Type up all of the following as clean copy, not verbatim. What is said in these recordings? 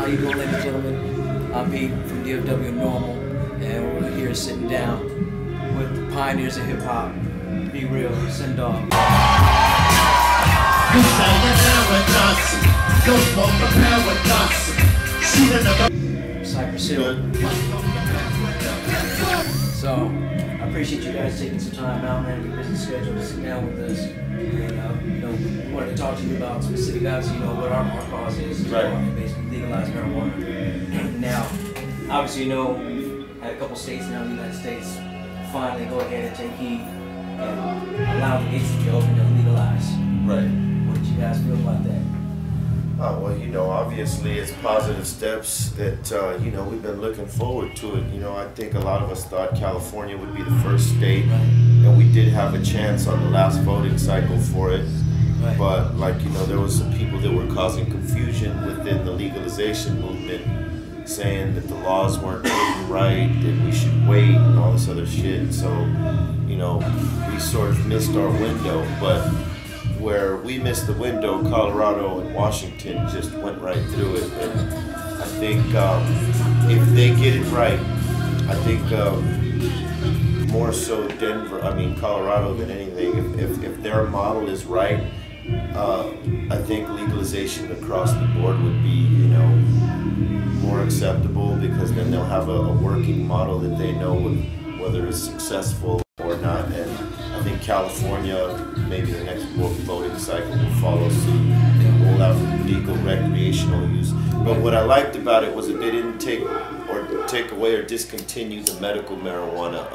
you go, ladies and gentlemen? I'm Pete from DFW Normal, and we're here sitting down with the pioneers of hip hop. Be Real, Send Off. You say you're down with us. Go for prepare with us. See another Cypress Hill. So, I appreciate you guys taking some time out, man, your busy schedule to sit down with us. And, you know, we wanted to talk to you about specific, obviously, you know, what our cause is. Right. Basically legalize marijuana. Now, obviously, you know, had a couple states now in the United States finally go ahead and take heed and allow the gates to be open and legalize. Right. What did you guys feel about that? Oh, well, you know, obviously it's positive steps that, you know, we've been looking forward to it. You know, I think a lot of us thought California would be the first state, and we did have a chance on the last voting cycle for it. Right. But, like, you know, there was some people that were causing confusion within the legalization movement, saying that the laws weren't written right, that we should wait, and all this other shit. So, you know, we sort of missed our window, but where we missed the window, Colorado and Washington just went right through it. And I think if they get it right, I think more so Colorado than anything, if their model is right, I think legalization across the board would be, you know, more acceptable, because then they'll have a working model that they know whether it's successful or not. And I think California, maybe the next voting cycle will follow suit. We'll have legal recreational use. But what I liked about it was that they didn't take away or discontinue the medical marijuana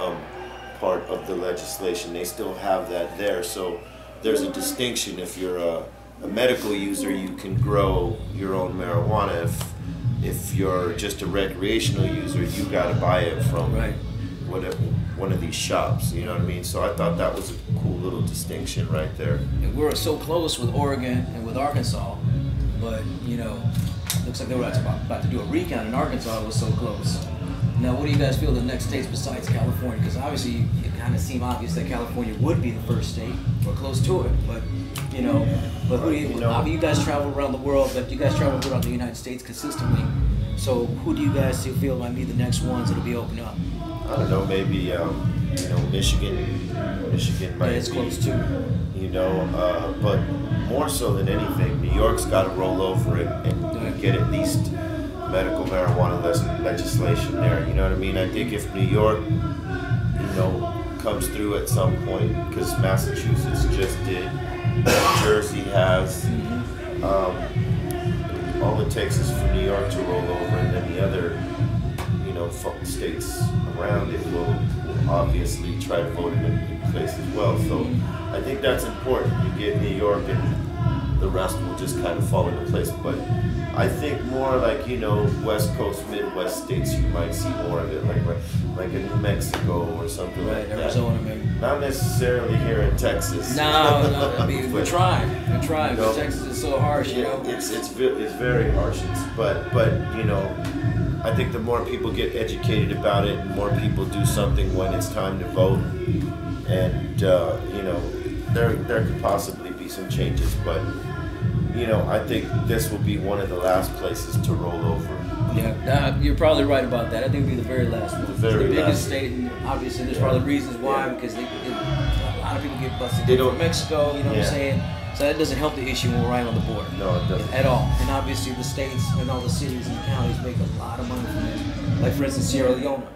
part of the legislation. They still have that there. So there's a distinction. If you're a medical user, you can grow your own marijuana. If you're just a recreational user, you got to buy it from one of these shops, you know what I mean? So I thought that was a cool little distinction right there. And we're so close with Oregon and with Arkansas, but, you know, looks like they were about to do a recount in Arkansas. It was so close. Now, what do you guys feel the next states besides California? Because obviously it kind of seemed obvious that California would be the first state, or close to it, but, you know, but who do you guys travel around the world, but you guys travel around the United States consistently, so who do you guys feel might be the next ones that'll be open up? I don't know, maybe, you know, Michigan might it's be, close too. you know, but more so than anything, New York's got to roll over it and get at least medical marijuana legislation there, you know what I mean? I think if New York, you know, comes through at some point, because Massachusetts just did, New Jersey has, all it takes is for New York to roll over, and then the other, you know, states around it will obviously try to vote it in place as well. So I think that's important. You get New York and the rest will just kind of fall into place. But I think more like, you know, West Coast, Midwest states, you might see more of it, like in New Mexico or something like that. Arizona maybe. Not necessarily here in Texas. No, I mean, we're trying, but Texas is so harsh, you know. It's very harsh, but you know, I think the more people get educated about it, the more people do something when it's time to vote, and you know, there could possibly be some changes, but you know, I think this will be one of the last places to roll over. Yeah, you're probably right about that. I think it'll be the very last one. The biggest state, and obviously there's probably reasons why, because a lot of people get busted from Mexico, you know what I'm saying? So that doesn't help the issue when we're right on the border. No, it doesn't. At all. And obviously the states and all the cities and counties make a lot of money from it. Like, for instance, Sierra Leone.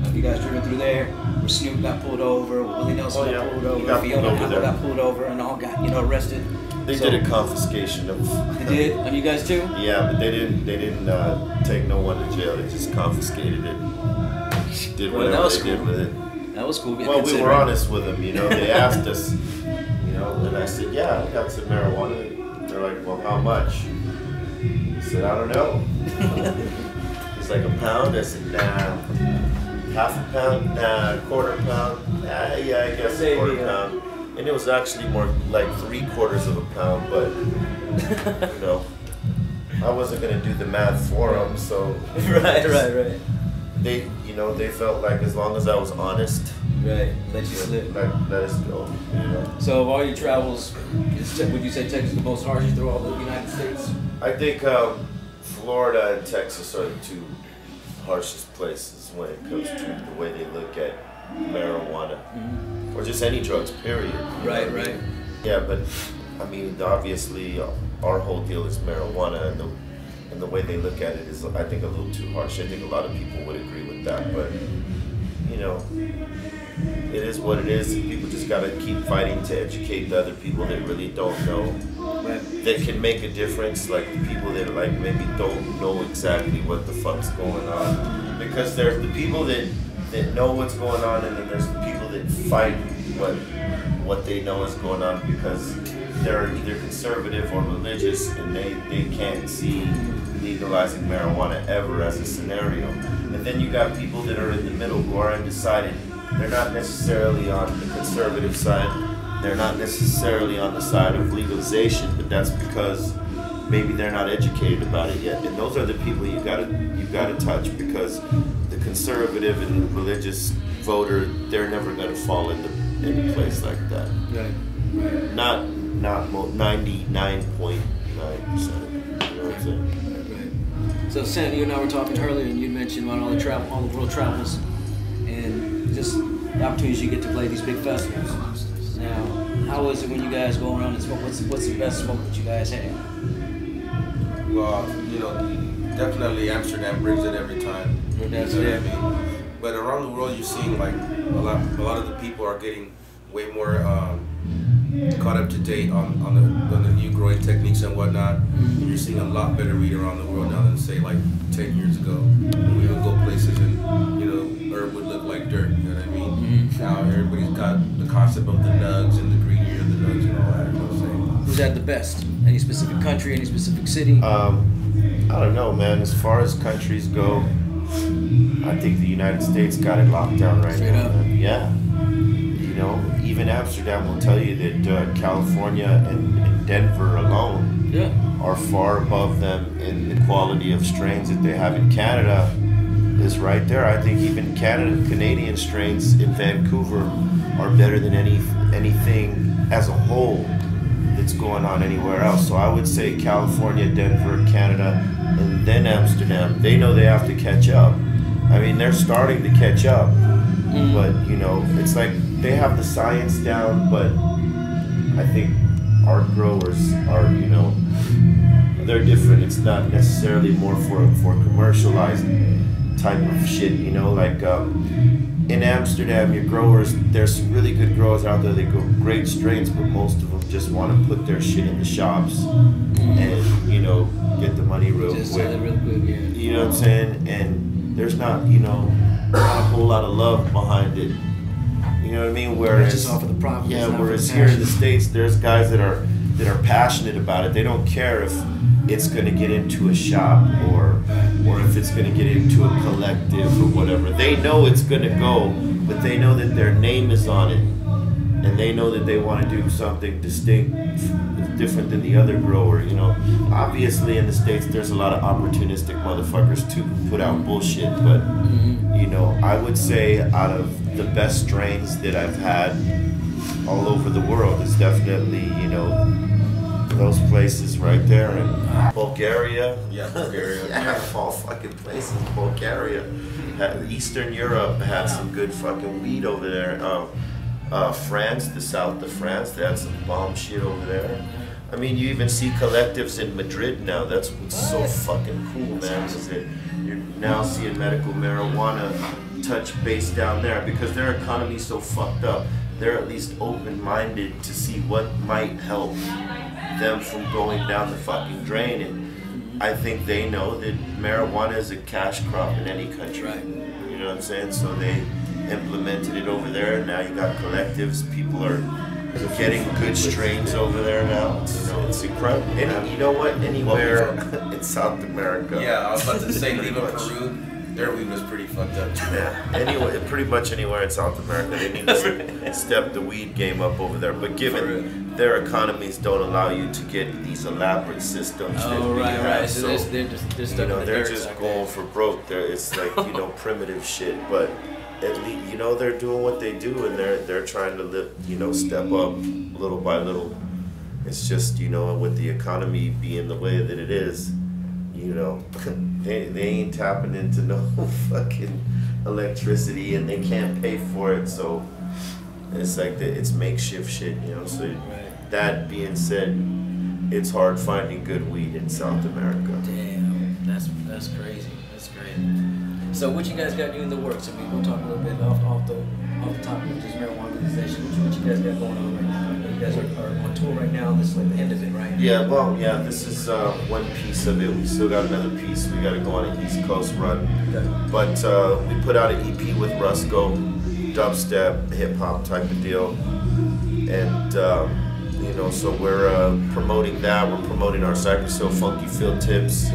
Have you guys driven through there? Where Snoop got pulled over, where Willie Nelson got pulled over, Fiona Apple got pulled over, and all got, you know, arrested. They did a confiscation of. They did? Have you guys too? Yeah, but they didn't take no one to jail. They just confiscated it. Did whatever they did with it. That was cool. Well, we were honest with them, you know. They asked us, you know, and I said, yeah, I got some marijuana. They're like, well, how much? I said, I don't know. It's like a pound. I said, nah. Half a pound? Nah. A quarter pound? Nah, yeah, I guess a quarter pound. And it was actually more like 3/4 of a pound, but you know, I wasn't gonna do the math for them, so right. They, you know, they felt like as long as I was honest, let you slip, let us go, you know. So of all your travels, would you say Texas is the most harshest through all the United States? I think Florida and Texas are the two harshest places when it comes to the way they look at marijuana or just any drugs, period. You know Right, what I right. mean? Yeah, but I mean, obviously, our whole deal is marijuana, and the way they look at it is, I think, a little too harsh. I think a lot of people would agree with that, but you know, it is what it is. People just gotta keep fighting to educate the other people that really don't know, Right. that can make a difference, like the people that like maybe don't know exactly what the fuck's going on. Because there's the people that know what's going on, and then there's the people that fight what they know is going on because they're either conservative or religious, and they can't see legalizing marijuana ever as a scenario. And then you got people that are in the middle who are undecided. They're not necessarily on the conservative side. They're not necessarily on the side of legalization, but that's because maybe they're not educated about it yet. And those are the people you gotta touch, because the conservative and the religious voter, they're never gonna fall into any place like that. Right. Not 99.9%. You know what I'm saying? Right. So, Sam, you and I were talking earlier, and you mentioned about all the world travels, and just the opportunities you get to play these big festivals. Now, how is it when you guys go around and smoke? What's the best smoke that you guys have? Well, you know, definitely Amsterdam brings it every time. That's You know it. what I mean? But around the world, you're seeing like a lot of the people are getting way more caught up to date on the new growing techniques and whatnot. And you're seeing a lot better weed around the world now than say like 10 years ago. When we would go places and, you know, herb would look like dirt. You know what I mean? Now everybody's got the concept of the nugs and the greenier the nugs and all that. You know what I'm saying? Who's at the best? Any specific country? Any specific city? I don't know, man. As far as countries go, I think the United States got it locked down right Straight now. up. Man. Yeah. You know, even Amsterdam will tell you that California and Denver alone Yeah. are far above them in the quality of strains that they have in Canada. Is right there. I think even Canadian strains in Vancouver are better than anything as a whole that's going on anywhere else. So I would say California, Denver, Canada, and then Amsterdam. They know they have to catch up. I mean, they're starting to catch up, but you know, it's like they have the science down, but I think our growers are, you know, they're different. It's not necessarily more for commercialized type of shit, you know, like in Amsterdam, your growers, there's some really good growers out there. They grow great strains, but most of them just want to put their shit in the shops and, you know, get the money real Just quick. sell it real quick, yeah. You know what I'm saying? And there's not, you know, not a whole lot of love behind it. You know what I mean? Whereas, Just offer the profit. yeah, It's not for whereas the here in passion. the States, there's guys that are passionate about it. They don't care if it's going to get into a shop or if it's going to get into a collective or whatever. They know it's going to go, but they know that their name is on it, and they know that they want to do something distinct, different than the other grower. You know, obviously in the States, there's a lot of opportunistic motherfuckers to put out bullshit, but you know, I would say out of the best strains that I've had all over the world is definitely, you know, those places right there in Bulgaria. Yeah, Bulgaria. Yeah, of all fucking places. Bulgaria. Eastern Europe had some good fucking weed over there. France, the south of France, they had some bomb shit over there. I mean, you even see collectives in Madrid now. That's what's so fucking cool, man. Is that you're now seeing medical marijuana touch base down there because their economy's so fucked up. They're at least open-minded to see what might help them from going down the fucking drain. And I think they know that marijuana is a cash crop in any country. Right. You know what I'm saying? So they implemented it over there. Now you got collectives. People are getting good strains over there now. You know, it's incredible. And you know what? Anywhere in South America. Yeah, I was about to say, pretty even much. Peru, their weed was pretty fucked up. Yeah, anyway, pretty much anywhere in South America, they need to step the weed game up over there. But given their economies don't allow you to get these elaborate systems, that Oh, we right, have, right. So they're stuck you in know, the they're dirt just like going that. for broke. It's like, you know, primitive shit. But at least, you know, they're doing what they do, and they're trying to live, you know, step up little by little. It's just, you know, with the economy being the way that it is, you know, they ain't tapping into no fucking electricity and they can't pay for it, so it's like it's makeshift shit, you know. So that being said, it's hard finding good weed in South America. Damn, that's crazy. That's great. So what you guys got doing in the works? I mean, we'll talk a little bit off the topic of just marijuana legalization. What you guys got going on right now? I know you guys are on tour right now. This is like the end of it, right? Yeah, well, yeah, this is one piece of it. We still got another piece. We got to go on an East Coast run. Okay. But we put out an EP with Rusko, dubstep, hip hop type of deal, and you know, so we're promoting that. We're promoting our Cypress Hill Funky Field Tips.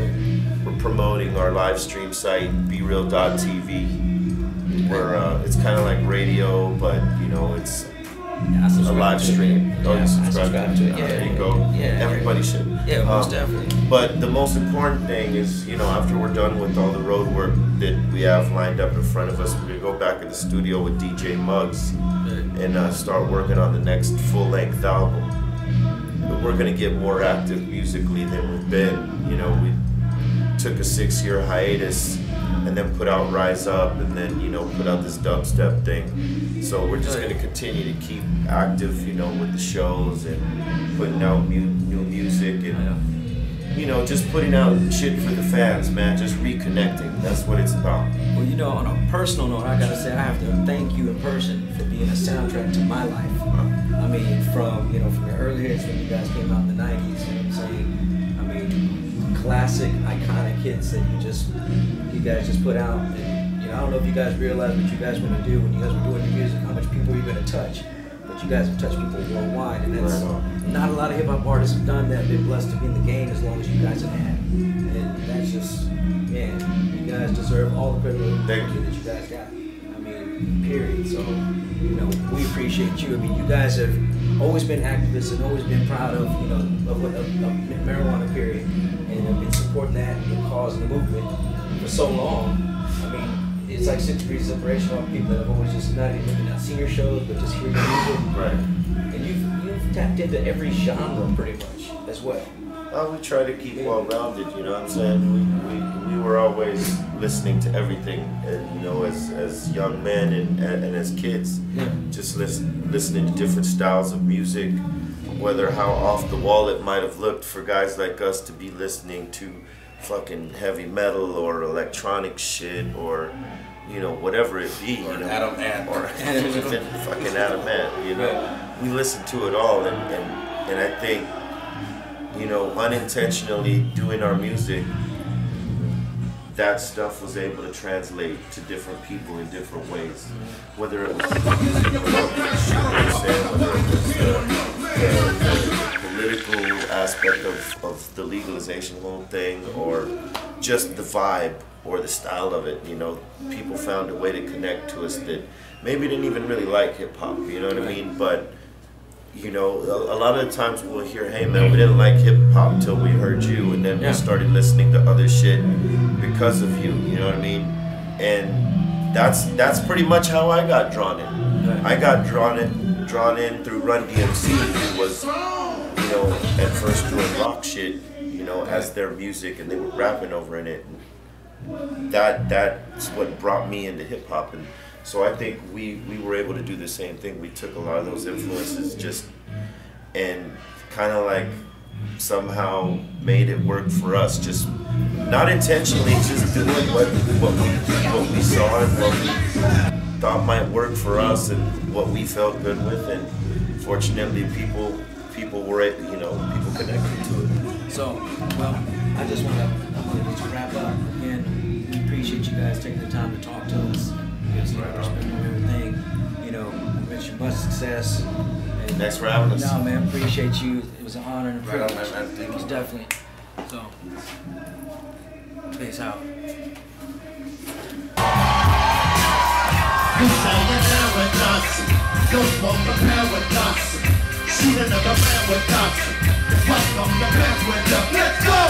We're promoting our live stream site, BeReal.tv, where it's kind of like radio, but you know, it's a live stream. Oh, you subscribe to it? Yeah, there you go. Yeah, everybody should. Yeah, most definitely. But the most important thing is, you know, after we're done with all the road work that we have lined up in front of us, we're gonna go back in the studio with DJ Muggs and start working on the next full-length album. We're gonna get more active musically than we've been. You know, we took a 6-year hiatus and then put out Rise Up and then, you know, put out this dubstep thing. So we're just gonna continue to keep active, you know, with the shows and putting out new music and, you know, just putting out shit for the fans, man, just reconnecting. That's what it's about. Well, you know, on a personal note, I gotta say I have to thank you in person for being a soundtrack to my life. I mean, from the early hits when you guys came out in the 90s, you know what I'm saying? I mean, classic, iconic hits that you guys just put out. And, you know, I don't know if you guys realize what you guys were gonna do when you guys were doing your music, how much people you're gonna touch. But you guys have touched people worldwide, and that's not a lot of hip hop artists have done that. Been blessed to be in the game as long as you guys have had, and that's just, man, you guys deserve all the credit that you guys got. I mean, period. So, you know, we appreciate you. I mean, you guys have always been activists and always been proud of, you know, of marijuana, period, and have been supporting that and the cause and the movement for so long. I mean, it's like 6 degrees of separation of people that have always just not seen your shows, but just hear your music. Right. And you've tapped into every genre pretty much as well. We try to keep well-rounded, you know what I'm saying? We were always listening to everything, you know, as young men and as kids. Yeah. Just listening to different styles of music, whether how off the wall it might have looked for guys like us to be listening to fucking heavy metal or electronic shit or, you know, whatever it be, you know, Adam Ant, or even fucking Adam Ant, you know. We listen to it all, and I think, you know, unintentionally doing our music, that stuff was able to translate to different people in different ways. Whether it was the political aspect of the legalization whole thing, or just the vibe or the style of it, you know, people found a way to connect to us that maybe didn't even really like hip hop, you know what I mean? But you know, a lot of the times we'll hear, hey man, we didn't like hip hop until we heard you, and then we started listening to other shit because of you, you know what I mean? And that's pretty much how I got drawn in. I got drawn in through Run DMC, who was, you know, at first doing rock shit, you know, as their music, and they were rapping over in it. And that's what brought me into hip hop. And so I think we were able to do the same thing. We took a lot of those influences and kind of like somehow made it work for us. Just not intentionally, just doing what we saw and what we thought might work for us and what we felt good with. And fortunately, people were, you know, people connected to it. So, well, I just want to wrap up. Again, we appreciate you guys taking the time to talk to us. Give us perspective on everything. You know, I wish you much success. And thanks for having us. No, man, appreciate you. It was an honor and a privilege. Right on, man. Thank you. Definitely. So, peace out. You say you're down with us. Don't walk the paradise. Shoot another man with us. Welcome to Paradise. Let's go!